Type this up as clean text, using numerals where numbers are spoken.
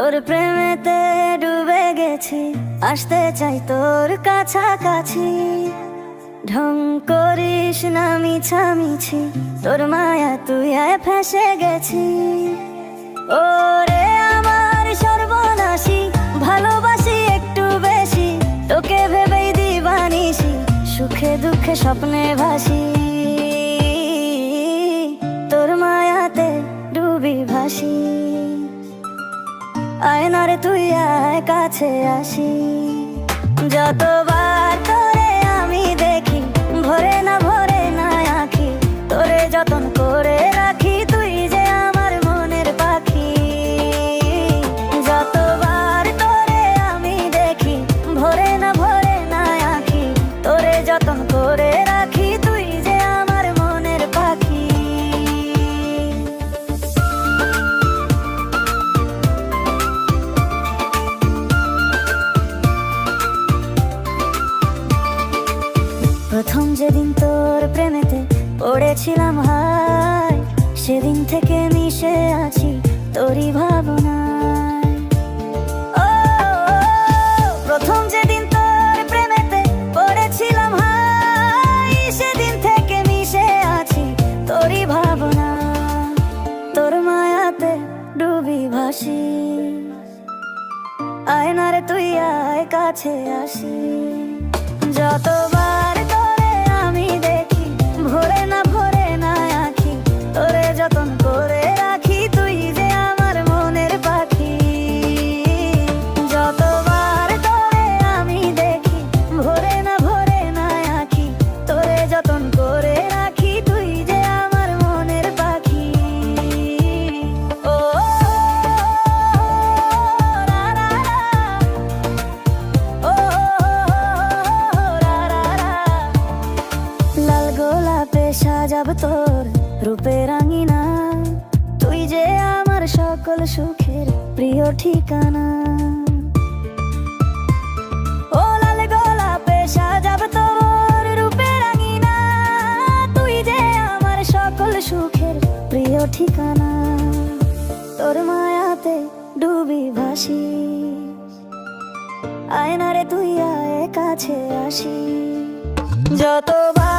তোর প্রেমেতে ডুবে গেছি, আসতে চাই তোর কাছাকাছি। ঢং করিস না মিছামিছি, তোর মায়া তুই ফেসে গেছি। ওরে আমার সর্বনাশী, ভালোবাসি একটু বেশি, তোকে ভেবেই দিবানিসি, সুখে দুঃখে স্বপ্নে ভাসি। তোর মায়াতে ডুবি ভাসি, আয়নার তুই আয় কাছে আসি। যতবার তোরে আমি দেখি, ভরে না আঁখি, তোরে যতন করে রাখি, তুই যে আমার মনের পাখি। যতবার তোরে আমি দেখি, ভরে না আঁখি, তোরে যতন করে রাখি, তুই যে আমার মনের পাখি। প্রথম যেদিন তোর প্রেমেতে পড়েছিলাম হায়, সেদিন থেকে মিশে আছি তোরই ভাবনায়। ও প্রথম যেদিন তোর প্রেমেতে পড়েছিলাম হায়, সেদিন থেকে মিশে আছি তোরই ভাবনায়। তোর মায়াতে ডুবি ভাসি, আয়নারে তুই আয় কাছে আসি। যতবার তোরে আমি দেখি, ভরে না আঁখি, তোরে যতন করে রাখি, তুই যে আমার মনের পাখি। যতবার তোরে আমি দেখি, ভরে না আঁখি, তোরে যতন করে রাখি, তুই যে আমার মনের পাখি। ও রা রা রা, ও লাল গোলাপে সাজাব তোর রূপের আঙিনা, তুই যে আমার সকল সুখের প্রিয় ঠিকানা। ও লাল গোলাপে সাজাব তোর রূপের আঙিনা, তুই যে আমার সকল সুখের প্রিয় ঠিকানা। তোর মায়াতে ডুবি ভাসি, আয়নারে তুই আয় কাছে আসি। যতবার